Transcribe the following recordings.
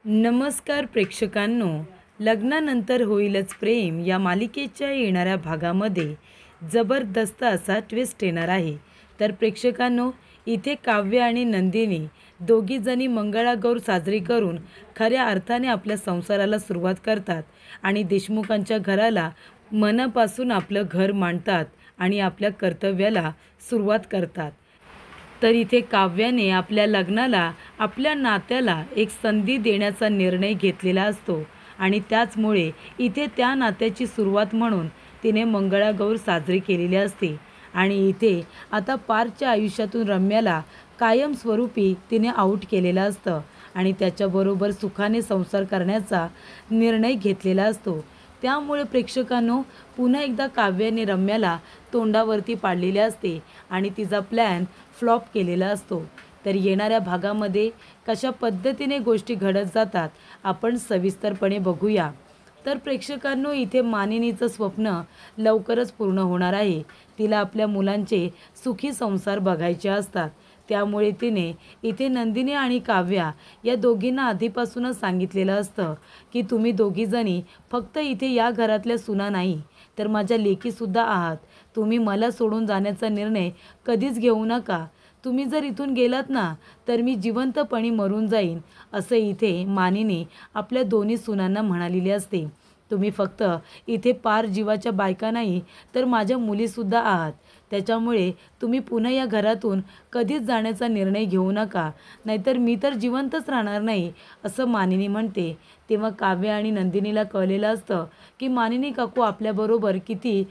नमस्कार प्रेक्षकांनो, लग्नानंतर होईलच प्रेम या मालिकेच्या येणाऱ्या भागामध्ये जबरदस्त असा ट्विस्ट येणार आहे. तर प्रेक्षकांनो, इथे काव्य आणि नंदिनी दोघीजणी मंगळागौर साजरी करून खऱ्या अर्थाने आपल्या संसाराला सुरुवात करतात आणि देशमुखांच्या घराला मनापासून आपलं घर मानतात आणि आपल्या कर्तव्याला सुरुवात करतात. तर इथे काव्याने आपल्या लग्नाला, आपल्या नात्याला एक संधी देण्याचा निर्णय घेतलेला असतो आणि त्याचमुळे इथे त्या नात्याची सुरुवात म्हणून तिने मंगळागौर साजरी केलेली असते. आणि इथे आता पारच्या आयुष्यातून रम्याला कायमस्वरूपी तिने आऊट केलेलं असतं आणि त्याच्याबरोबर सुखाने संसार करण्याचा निर्णय घेतलेला असतो. त्यामुळे प्रेक्षकांनो, पुन्हा एकदा काव्याने रम्याला तोंडावरती पाडलेले असते आणि तिचा प्लॅन फ्लॉप केलेला असतो. तर येणाऱ्या भागामध्ये कशा पद्धतीने गोष्टी घडत जातात आपण सविस्तरपणे बघूया. तर प्रेक्षकांनो, इथे मानिनीचं स्वप्न लवकरच पूर्ण होणार आहे. तिला आपल्या मुलांचे सुखी संसार बघायचे असतात. त्यामुळे तिने इथे नंदिनी आणि काव्या या दोघींना आधीपासूनच सांगितलेलं असतं की तुम्ही दोघीजणी फक्त इथे या घरातल्या सुना नाही, तर माझ्या लेकीसुद्धा आहात. तुम्ही मला सोडून जाण्याचा निर्णय कधीच घेऊ नका. तुम्ही जर इथून गेलात ना, तर मी जिवंतपणी मरून जाईन, असं इथे मानिनी आपल्या दोन्ही सुनांना म्हणालेली असते. तुम्ही फक्त इथे पार जीवाच्या बायका नाही, तर माझ्या मुलीसुद्धा आहात. त्याच्यामुळे तुम्ही पुन्हा या घरातून कधीच जाण्याचा निर्णय घेऊ नका, नाहीतर मी तर जिवंतच राहणार नाही, असं मानिनी म्हणते. तेव्हा काव्य आणि नंदिनीला कळलेलं असतं की मानिनी काकू आपल्याबरोबर किती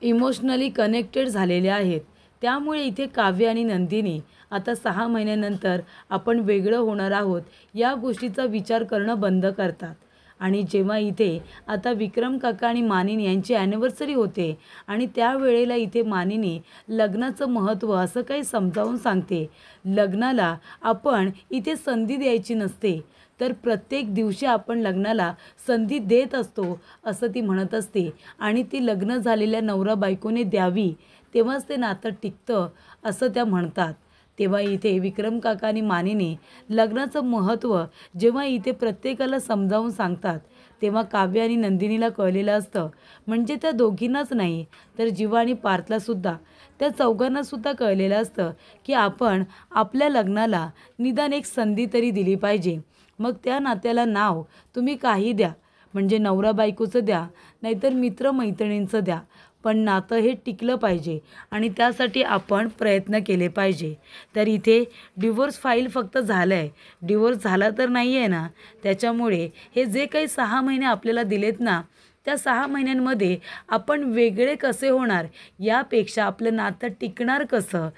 इमोशनली कनेक्टेड झालेले आहेत. त्यामुळे इथे काव्य आणि नंदिनी आता 6 महिन्यानंतर आपण वेगळं होणार आहोत या गोष्टीचा विचार करणं बंद करतात. आणि जेव्हा इथे आता विक्रम काका आणि मानिनी यांची ॲनिव्हर्सरी होते आणि त्यावेळेला इथे मानिनी लग्नाचं महत्त्व असं काही समजावून सांगते. लग्नाला आपण इथे संधी द्यायची नसते, तर प्रत्येक दिवशी आपण लग्नाला संधी देत असतो, असं ती म्हणत असते. आणि ती लग्न झालेल्या नवरा बायकोने द्यावी, तेव्हाच ते नातं टिकतं, असं त्या म्हणतात. तेव्हा इथे विक्रम काका आणि मानिनी लग्नाचं महत्त्व जेव्हा इथे प्रत्येकाला समजावून सांगतात, तेव्हा काव्य आणि नंदिनीला कळलेलं असतं. म्हणजे त्या दोघींनाच नाही, तर जीवा आणि पार्थलासुद्धा, त्या चौघांनासुद्धा कळलेलं असतं की आपण आपल्या लग्नाला निदान एक संधी तरी दिली पाहिजे. मग त्या नात्याला नाव तुम्ही काही द्या, म्हणजे नवरा बायकोचं द्या, नाहीतर मित्रमैत्रिणींचं द्या, पण नातं हे टिकलं पाहिजे आणि त्यासाठी आपण प्रयत्न केले पाहिजे. तर इथे डिव्होर्स फाईल फक्त झालं आहे, डिव्होर्स झाला तर नाही आहे ना. त्याच्यामुळे हे जे काही 6 महिने आपल्याला दिलेत ना, त्या 6 महिन्यांमध्ये आपण वेगळे कसे होणार, यापेक्षा आपलं नातं टिकणार कसं,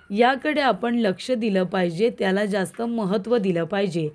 याकडे आपण लक्ष दिलं पाहिजे, त्याला जास्त महत्त्व दिलं पाहिजे.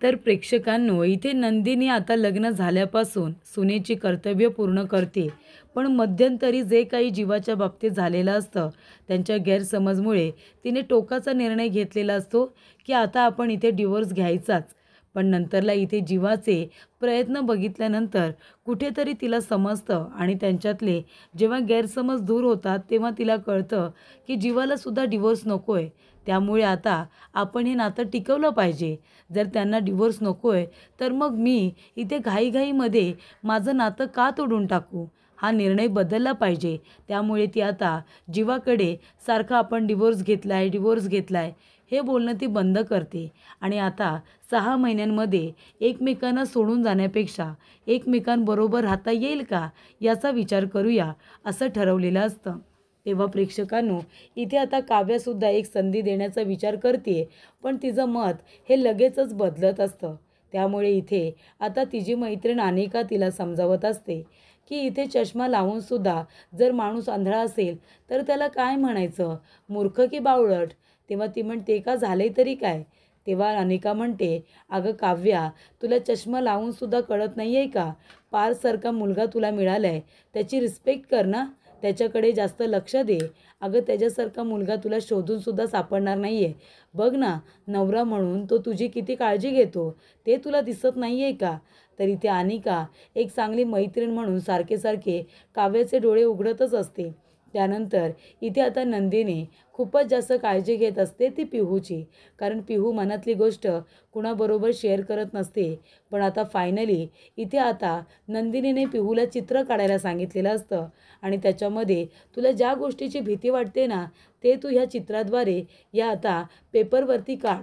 तर प्रेक्षकांनो, इथे नंदिनी आता लग्न झाल्यापासून सुनेची कर्तव्य पूर्ण करते. पण मध्यंतरी जे काही जीवाच्या बाबतीत झालेलं असतं, त्यांच्या गैरसमजमुळे तिने टोकाचा निर्णय घेतलेला असतो की आता आपण इथे डिवोर्स घ्यायचाच. पण नंतरला इथे जीवाचे प्रयत्न बघितल्यानंतर कुठेतरी तिला समजतं आणि त्यांच्यातले जेव्हा गैरसमज दूर होतात, तेव्हा तिला कळतं की जीवालासुद्धा डिवोर्स नको आहे. त्यामुळे आता आपण हे नातं टिकवलं पाहिजे. जर त्यांना डिव्होर्स नको आहे, तर मग मी इथे घाईघाईमध्ये माझं नातं का तोडून टाकू? हा निर्णय बदलला पाहिजे. त्यामुळे ती आता जीवाकडे सारखं आपण डिव्होर्स घेतला आहे, डिव्होर्स घेतला आहे, हे बोलणं ती बंद करते. आणि आता 6 महिन्यांमध्ये एकमेकांना सोडून जाण्यापेक्षा एकमेकांबरोबर राहता येईल का, याचा विचार करूया, असं ठरवलेलं असतं. तेव्हा प्रेक्षकांनो, इथे आता काव्यासुद्धा एक संधी देण्याचा विचार करते, पण तिचं मत हे लगेचच बदलत असतं. त्यामुळे इथे आता तिची मैत्रीण अनिका तिला समजावत असते की इथे चष्मा लावूनसुद्धा जर माणूस आंधळा असेल, तर त्याला काय म्हणायचं, मूर्ख की बावळट? तेव्हा ती म्हणते, का झाले तरी काय? तेव्हा अनिका म्हणते, अगं काव्या, तुला चष्मा लावूनसुद्धा कळत नाही आहे का? पारसारखा मुलगा तुला मिळाला आहे, त्याची रिस्पेक्ट कर ना, त्याच्याकडे जास्त लक्ष दे. अगं त्याच्यासारखा मुलगा तुला शोधूनसुद्धा सापडणार नाही आहे. बघ ना, नवरा म्हणून तो तुझी किती काळजी घेतो, ते तुला दिसत नाही आहे का? तर इथे अनिका एक चांगली मैत्रीण म्हणून सारखे सारखे काव्याचे डोळे उघडतच असते. त्यानंतर इथे आता नंदिनी खूपच जास्त काळजी घेत असते ती पिहूची, कारण पिहू मनातली गोष्ट कुणाबरोबर शेअर करत नसते. पण आता फायनली इथे आता नंदिनीने पिहूला चित्र काढायला सांगितलेलं असतं आणि त्याच्यामध्ये तुला ज्या गोष्टीची भीती वाटते ना, ते तू ह्या चित्राद्वारे या आता पेपरवरती काढ.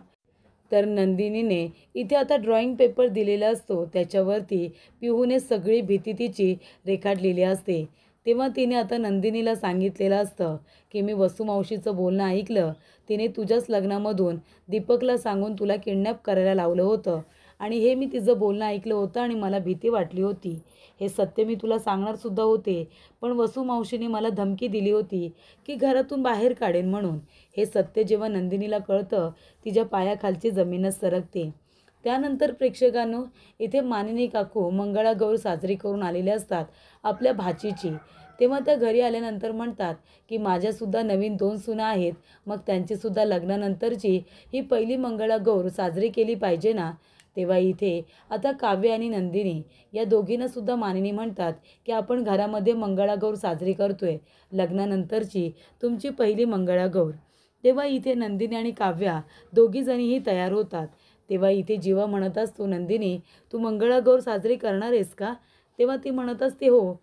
तर नंदिनीने इथे आता ड्रॉइंग पेपर दिलेला असतो, त्याच्यावरती पिहूने सगळी भीती तिची रेखाटलेली असते. तेव्हा तिने आता नंदिनीला सांगितलेलं असतं की मी वसुमावशीचं बोलणं ऐकलं. तिने तुझ्याच लग्नामधून दीपकला सांगून तुला किडनॅप करायला लावलं होतं आणि हे मी तिचं बोलणं ऐकलं होतं आणि मला भीती वाटली होती. हे सत्य मी तुला सांगणारसुद्धा होते, पण वसुमावशीने मला धमकी दिली होती की घरातून बाहेर काढेन म्हणून. हे सत्य जेव्हा नंदिनीला कळतं, तिच्या पायाखालची जमीनच सरकते. त्यानंतर प्रेक्षकांनो, इथे मानिनी काकू मंगळागौर साजरी करून आलेले असतात आपल्या भाचीची. तेव्हा त्या घरी आल्यानंतर म्हणतात की माझ्यासुद्धा नवीन 2 सुना आहेत, मग त्यांचीसुद्धा लग्नानंतरची ही पहिली मंगळागौर साजरी केली पाहिजे ना. तेव्हा इथे आता काव्य आणि नंदिनी या दोघींनासुद्धा मानिनी म्हणतात की आपण घरामध्ये मंगळागौर साजरी करतोय, लग्नानंतरची तुमची पहिली मंगळागौर. तेव्हा इथे नंदिनी आणि काव्या दोघीजणीही तयार होतात. तेव्हा इथे जीवा म्हणत असतो, नंदिनी तू मंगळागौर साजरी करणार आहेस का? तेव्हा ती म्हणत असते, हो.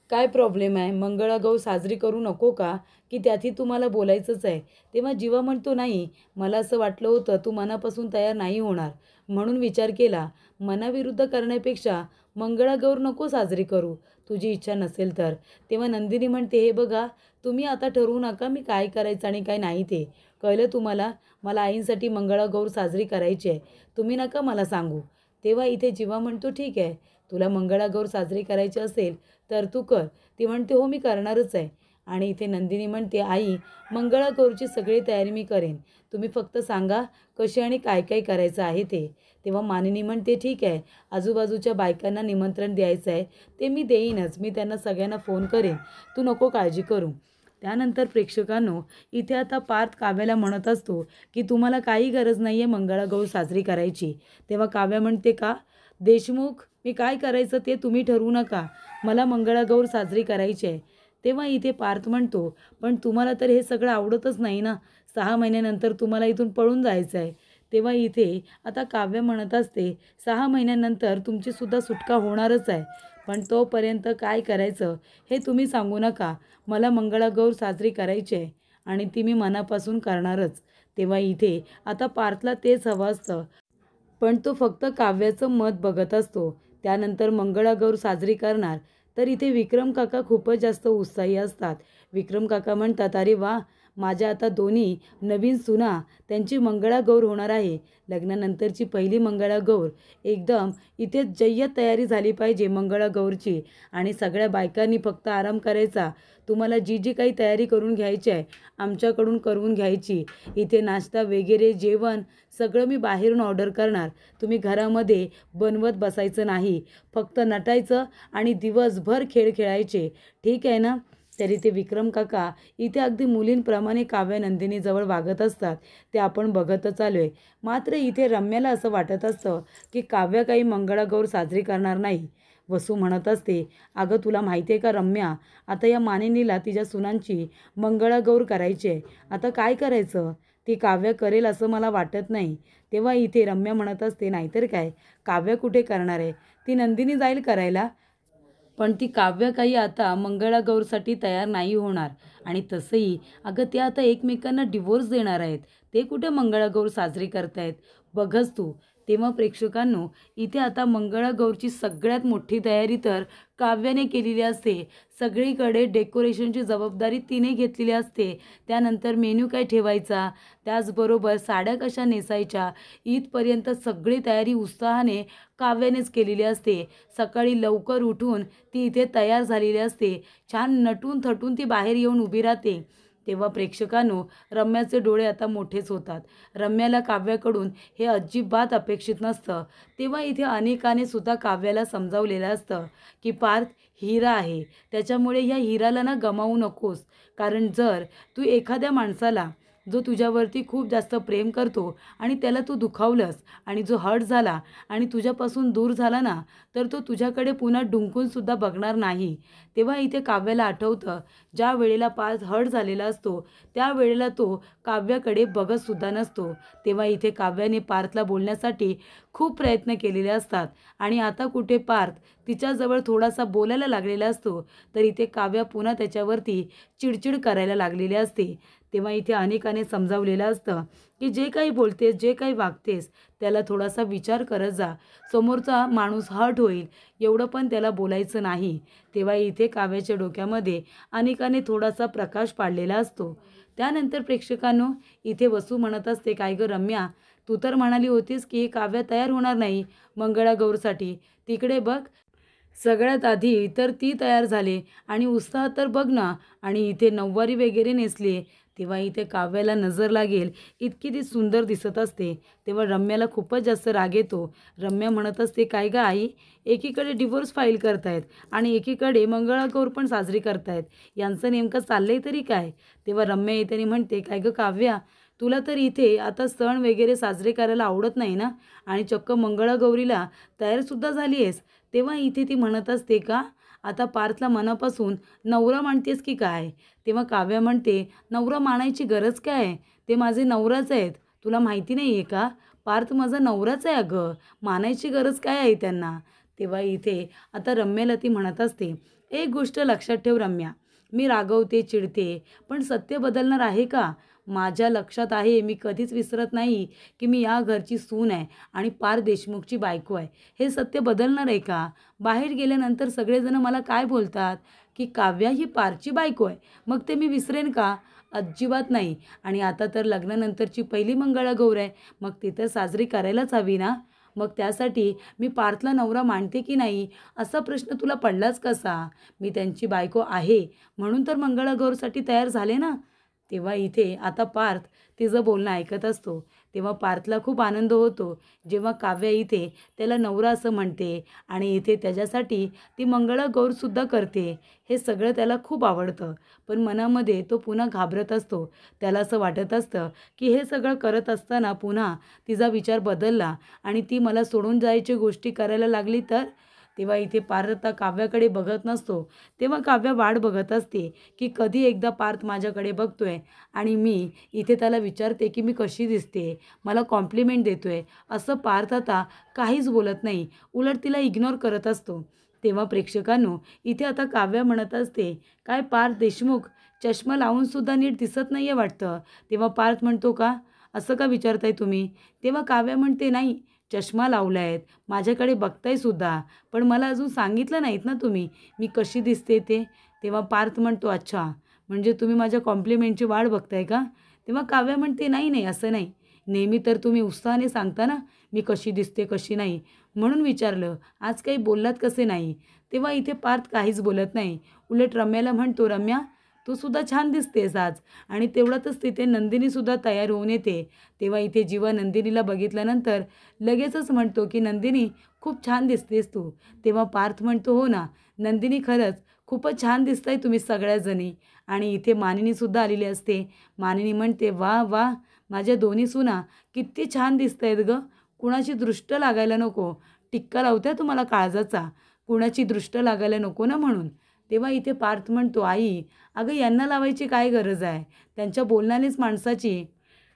काय प्रॉब्लेम आहे, मंगळागौर साजरी करू नको का, की त्यातही तुम्हाला बोलायचंच आहे? तेव्हा जीवा म्हणतो, नाही, मला असं वाटलं होतं तू मनापासून तयार नाही होणार, म्हणून विचार केला. मनाविरुद्ध करण्यापेक्षा मंगळागौर नको साजरी करू, तुझी इच्छा नसेल तर. तेव्हा नंदिनी म्हणते, हे बघा, तुम्ही आता ठरवू नका मी काय करायचं आणि काय नाही ते. कळलं तुम्हाला? मला आईंसाठी मंगळागौर साजरी करायची आहे, तुम्ही नका मला सांगू. तेव्हा इथे जीवा म्हणतो, ठीक आहे, तुला मंगळागौर साजरी करायची असेल तर तू कर. ती म्हणते, हो मी करणारच आहे. आणि इथे नंदिनी म्हणते, आई मंगळागौरची सगळी तयारी मी करेन, तुम्ही फक्त सांगा कशी आणि काय काय करायचं आहे ते. तेव्हा मानिनी म्हणते, ठीक आहे, आजूबाजूच्या बायकांना निमंत्रण द्यायचं आहे ते मी देईनच, मी त्यांना सगळ्यांना फोन करेन, तू नको काळजी करू. त्यानंतर प्रेक्षकांनो, इथे आता पार्थ काव्याला म्हणत असतो की तुम्हाला काही गरज नाही आहे मंगळागौर साजरी करायची. तेव्हा काव्या म्हणते, का देशमुख, मी काय करायचं ते तुम्ही ठरवू नका, मला मंगळागौर साजरी करायची आहे. तेव्हा इथे पार्थ म्हणतो, पण तुम्हाला तर हे सगळं आवडतच नाही ना, 6 महिन्यानंतर तुम्हाला इथून पळून जायचं आहे. तेव्हा इथे आता काव्य म्हणत असते, 6 महिन्यानंतर तुमचीसुद्धा सुटका होणारच आहे, पण तोपर्यंत काय करायचं हे तुम्ही सांगू नका, मला मंगळागौर साजरी करायची आहे आणि ती मी मनापासून करणारच. तेव्हा इथे आता पार्थला तेच हवं असतं, पण तो फक्त काव्याचं मत बघत असतो. त्यानंतर मंगळागौर साजरी करणार तर इथे विक्रम काका खूपच जास्त उत्साही असतात. विक्रम काका म्हणतात, अरे वा, माझ्या आता दोन्ही नवीन सुना त्यांची मंगळागौर होणार आहे, लग्नानंतरची पहिली मंगळागौर. एकदम इथे जय्यत तयारी झाली पाहिजे मंगळागौरची आणि सगळ्या बायकांनी फक्त आराम करायचा. तुम्हाला जी जी काही तयारी करून घ्यायची आहे आमच्याकडून करून घ्यायची. इथे नाश्ता वगैरे जेवण सगळं मी बाहेरून ऑर्डर करणार, तुम्ही घरामध्ये बनवत बसायचं नाही, फक्त नटायचं आणि दिवसभर खेळ खेळायचे, ठीक आहे ना. तरी ते विक्रम काका इथे अगदी मुलींप्रमाणे काव्या नंदिनीजवळ वागत असतात, ते आपण बघतच आलो आहे. मात्र इथे रम्याला असं वाटत असतं की काव्या काही मंगळागौर साजरी करणार नाही. वसू म्हणत असते, अगं तुला माहिती आहे का रम्या, आता या मानिनीला तिच्या सुनांची मंगळागौर करायची आहे, आता काय करायचं? ती काव्य करेल असं मला वाटत नाही. तेव्हा इथे रम्या म्हणत असते, नाहीतर काय, काव्य कुठे करणार आहे, ती नंदिनी जाईल करायला. पण ती काव्य काही आता मंगळागौरसाठी तयार नाही होणार आणि तसंही अगं ते आता एकमेकांना डिवोर्स देणार आहेत, ते कुठे मंगळागौर साजरी करतायत, बघच तू. तेव्हा प्रेक्षकांनो, इथे आता मंगळागौरची सगळ्यात मोठी तयारी तर काव्याने केलेली असते. सगळीकडे डेकोरेशनची जबाबदारी तिने घेतलेली असते. त्यानंतर मेन्यू काय ठेवायचा, त्याचबरोबर साड्या कशा नेसायच्या, इथपर्यंत सगळी तयारी उत्साहाने काव्यानेच केलेली असते. सकाळी लवकर उठून ती इथे तयार झालेली असते, छान नटून थटून ती बाहेर येऊन उभी राहते. तेव्हा प्रेक्षकांनो, रम्याचे डोळे आता मोठेच होतात. रम्याला काव्याकडून हे अजिबात अपेक्षित नसतं. तेव्हा इथे अनेकाने सुद्धा काव्याला समजावलेलं असतं की पार्थ हिरा आहे, त्याच्यामुळे ह्या हिराला ना गमावू नकोस, कारण जर तू एखाद्या माणसाला जो तुझ्यावरती खूप जास्त प्रेम करतो आणि त्याला तू दुखावलंस आणि जो हर्ट झाला आणि तुझ्यापासून दूर झाला ना, तर तो तुझ्याकडे पुन्हा डुंकूनसुद्धा बघणार नाही. तेव्हा इथे काव्याला आठवतं, ज्या वेळेला पार्थ हर्ट झालेला असतो त्यावेळेला तो काव्याकडे बघतसुद्धा नसतो. तेव्हा इथे काव्याने पार्थला बोलण्यासाठी खूप प्रयत्न केलेले असतात आणि आता कुठे पार्थ तिच्याजवळ थोडासा बोलायला लागलेला असतो, तर इथे काव्या पुन्हा त्याच्यावरती चिडचिड करायला लागलेली असते. तेव्हा इथे अनेकाने समजावलेलं असतं की जे काही बोलतेस, जे काही वागतेस, त्याला थोडासा विचार करत जा. समोरचा माणूस हर्ट होईल एवढं पण त्याला बोलायचं नाही. तेव्हा इथे काव्याच्या डोक्यामध्ये अनेकाने थोडासा प्रकाश पाडलेला असतो. त्यानंतर प्रेक्षकांनो, इथे वसू म्हणत असते, "काय गं रम्या, तू तर म्हणाली होतीस की काव्या तयार होणार नाही मंगळागौरसाठी. तिकडे बघ, सगळ्यात आधी तर ती तयार झाली आणि उत्साह तर बघ ना, आणि इथे नऊवारी वगैरे नेसली." तेव्हा इथे काव्याला नजर लागेल इतकी ती सुंदर दिसत असते. तेव्हा रम्याला खूपच जास्त राग येतो. रम्या म्हणत असते, "काय गं आई, एकीकडे डिव्होर्स फाईल करतायत आणि एकीकडे मंगळागौर पण साजरी करतायत. यांचं नेमकं चाललंय तरी काय?" तेव्हा रम्या येते आणि म्हणते, "काय गं काव्या, तुला तर इथे आता सण वगैरे साजरे करायला आवडत नाही ना, आणि चक्क मंगळागौरीला तयारसुद्धा झाली आहेस." तेव्हा इथे ती म्हणत असते, "का आता पार्थला मनापासून नवरा मानतेस की काय?" तेव्हा काव्या म्हणते, "नवरा मानायची गरज काय आहे? ते माझे नवराच आहेत. तुला माहिती नाही आहे का? पार्थ माझा नवराच आहे अगं. मानायची गरज काय आहे त्यांना?" तेव्हा इथे आता रम्याला ती म्हणत असते, "एक गोष्ट लक्षात ठेव रम्या, मी रागवते, चिडते, पण सत्य बदलणार आहे का? माझ्या लक्षात आहे, मी कधीच विसरत नाही की मी या घरची सून आहे आणि पार देशमुखची बायको आहे. हे सत्य बदलणार आहे का? बाहेर गेल्यानंतर सगळेजण मला काय बोलतात की काव्या ही पारची बायको आहे. मग ते मी विसरेन का? अजिबात नाही. आणि आता तर लग्नानंतरची पहिली मंगळागौर आहे, मग ती तर साजरी करायलाच हवी ना. मग त्यासाठी मी पार्थला नवरा मानते की नाही, असा प्रश्न तुला पडलाच कसा? मी त्यांची बायको आहे म्हणून तर मंगळागौरसाठी तयार झाले ना." तेव्हा इथे आता पार्थ तिचं बोलणं ऐकत असतो. तेव्हा पार्थला खूप आनंद होतो जेव्हा काव्या इथे त्याला नवरा असं म्हणते आणि इथे त्याच्यासाठी ती मंगळागौरसुद्धा करते. हे सगळं त्याला खूप आवडतं. पण मनामध्ये तो पुन्हा घाबरत असतो. त्याला असं वाटत असतं की हे सगळं करत असताना पुन्हा तिचा विचार बदलला आणि ती मला सोडून जायची गोष्टी करायला लागली तर? तेव्हा इथे पार्थ आता काव्याकडे बघत नसतो. तेव्हा काव्या वाट बघत असते की कधी एकदा पार्थ माझ्याकडे बघतोय आणि मी इथे त्याला विचारते की मी कशी दिसते, मला कॉम्प्लिमेंट देतोय. असं पार्थ आता काहीच बोलत नाही, उलट तिला इग्नोर करत असतो. तेव्हा प्रेक्षकांनो, इथे आता काव्या म्हणत असते, "काय पार्थ देशमुख, चष्मा लावूनसुद्धा नीट दिसत नाही आहे वाटतं." तेव्हा पार्थ म्हणतो, "का? असं का विचारताय तुम्ही?" तेव्हा काव्या म्हणते, "नाही, चष्मा लावला आहेत, माझ्याकडे बघताय सुद्धा, पण मला अजून सांगितलं नाहीत ना तुम्ही, मी कशी दिसते ते." तेव्हा पार्थ म्हणतो, "अच्छा, म्हणजे तुम्ही माझ्या कॉम्प्लिमेंटची वाट बघताय का?" तेव्हा काव्या म्हणते, "नाही, नाही, असं नाही. नेहमी तर तुम्ही उत्साहाने सांगता ना, मी कशी दिसते, कशी नाही, म्हणून विचारलं. आज काही बोललात कसे नाही." तेव्हा इथे पार्थ काहीच बोलत नाही. उलट रम्याला म्हणतो, "रम्या, तू सुद्धा छान दिसतेस आज." आणि तेवढ्यातच तिथे नंदिनीसुद्धा तयार होऊन येते. तेव्हा इथे जीवा नंदिनीला बघितल्यानंतर लगेचच म्हणतो की, "नंदिनी, खूप छान दिसतेस तू." तेव्हा पार्थ म्हणतो, "हो ना, नंदिनी, खरंच खूपच छान दिसताय तुम्ही सगळ्याजणी." आणि इथे मानिनीसुद्धा आलेली असते. मानिनी म्हणते, "वाह वाह, माझ्या दोन्ही सुना किती छान दिसतायत गं. कुणाची दृष्ट लागायला नको. टिक्का लावत्या तुम्हाला काळजाचा, कुणाची दृष्ट लागायला नको ना म्हणून." तेव्हा इथे पार्थ म्हणतो, "आई, अगं यांना लावायची काय गरज आहे? त्यांच्या बोलण्यानेच माणसाची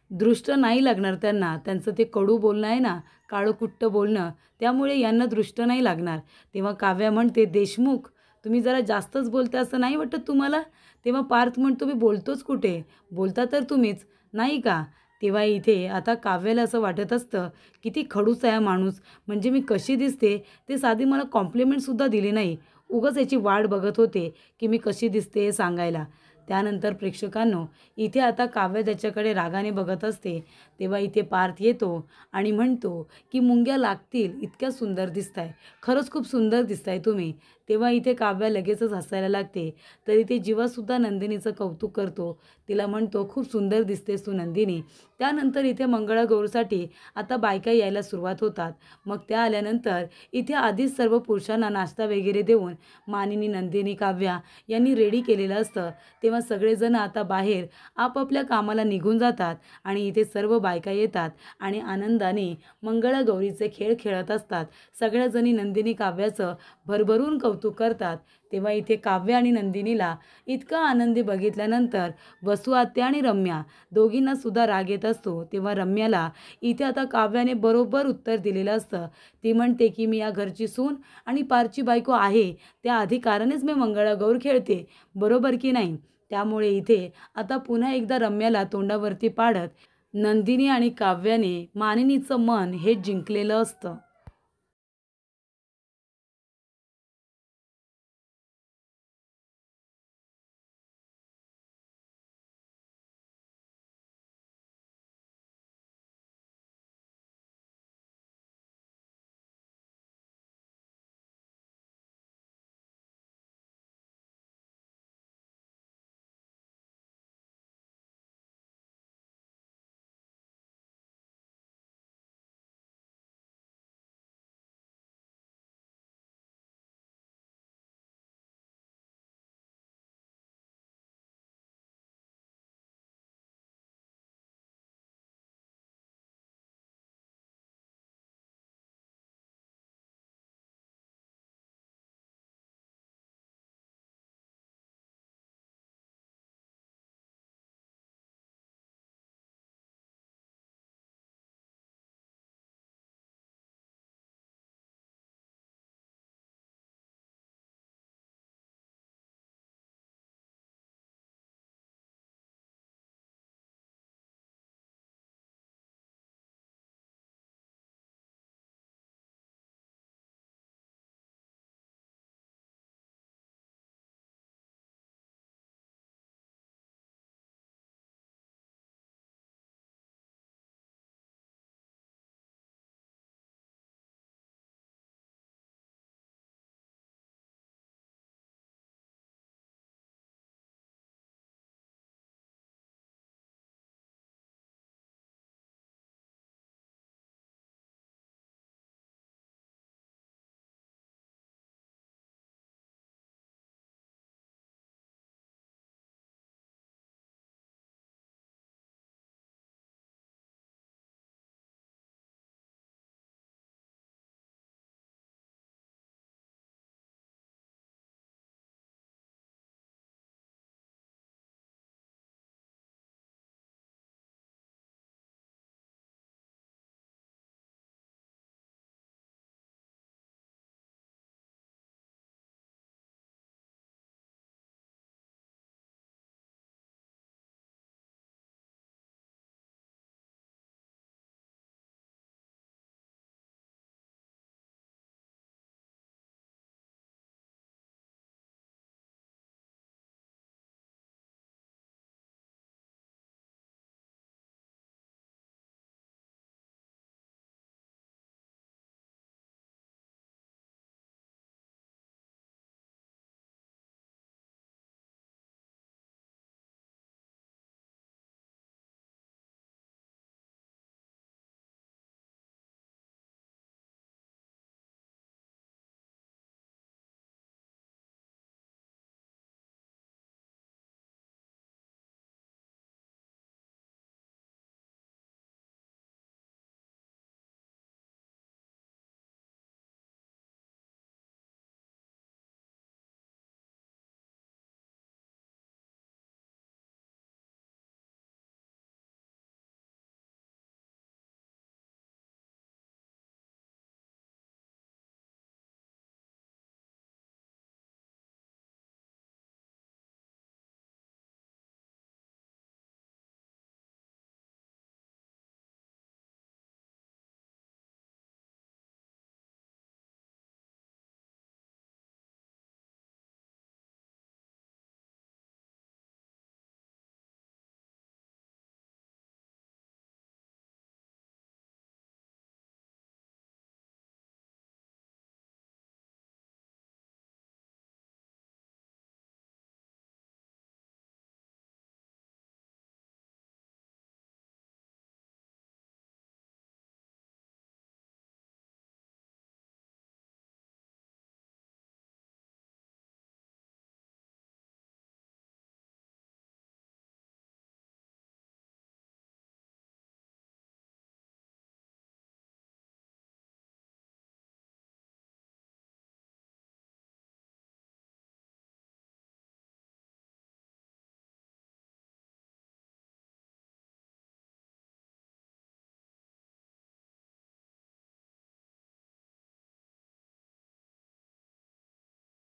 दृष्ट नाही लागणार त्यांना. त्यांचं ते कडू बोलणं आहे ना, काळं बोलणं, त्यामुळे यांना दृष्ट नाही लागणार." तेव्हा काव्या म्हणते, "देशमुख, तुम्ही जरा जास्तच बोलता असं नाही वाटत तुम्हाला?" तेव्हा पार्थ म्हणतो, "मी बोलतोच कुठे? बोलता तर तुम्हीच, नाही का?" तेव्हा इथे आता काव्याला असं वाटत असतं, किती खडूस आहे हा माणूस. म्हणजे मी कशी दिसते ते साधी मला कॉम्प्लिमेंटसुद्धा दिली नाही. उगाच याची वाट बघत होते की मी कशी दिसते हे सांगायला. त्यानंतर प्रेक्षकांनो, इथे आता काव्य त्याच्याकडे रागाने बघत असते. तेव्हा इथे पार्थ येतो आणि म्हणतो की मुंग्या लागतील इतक्या सुंदर दिसताय, खरंच खूप सुंदर दिसताय तुम्ही. तेव्हा इथे काव्या लगेचच हसायला लागते. तर इथे जीवासुद्धा नंदिनीचं कौतुक करतो. तिला म्हणतो खूप सुंदर दिसतेस तू नंदिनी. त्यानंतर इथे मंगळागौरसाठी आता बायका यायला सुरुवात होतात. मग त्या आल्यानंतर इथे आधीच सर्व पुरुषांना नाश्ता वगैरे देऊन मानिनी, नंदिनी, काव्या यांनी रेडी केलेलं असतं. तेव्हा सगळेजण आता बाहेर आपापल्या कामाला निघून जातात आणि इथे सर्व बायका येतात आणि आनंदाने मंगळागौरीचे खेळ खेळत असतात. सगळ्याजणी नंदिनी, काव्याचं भरभरून कौतुक करतात. तेव्हा इथे काव्य आणि नंदिनीला इतका आनंदी बघितल्यानंतर वसू आत्या आणि रम्या दोघींना सुद्धा राग येत असतो. तेव्हा रम्याला इथे आता काव्याने बरोबर उत्तर दिलेलं असतं. ती म्हणते की मी या घरची सून आणि पारची बायको आहे, त्या अधिकारानेच मी मंगळागौर खेळते, बरोबर की नाही. त्यामुळे इथे आता पुन्हा एकदा रम्याला तोंडावरती पाडत नंदिनी आणि काव्याने मानिनीचं मन हे जिंकलेलं असतं.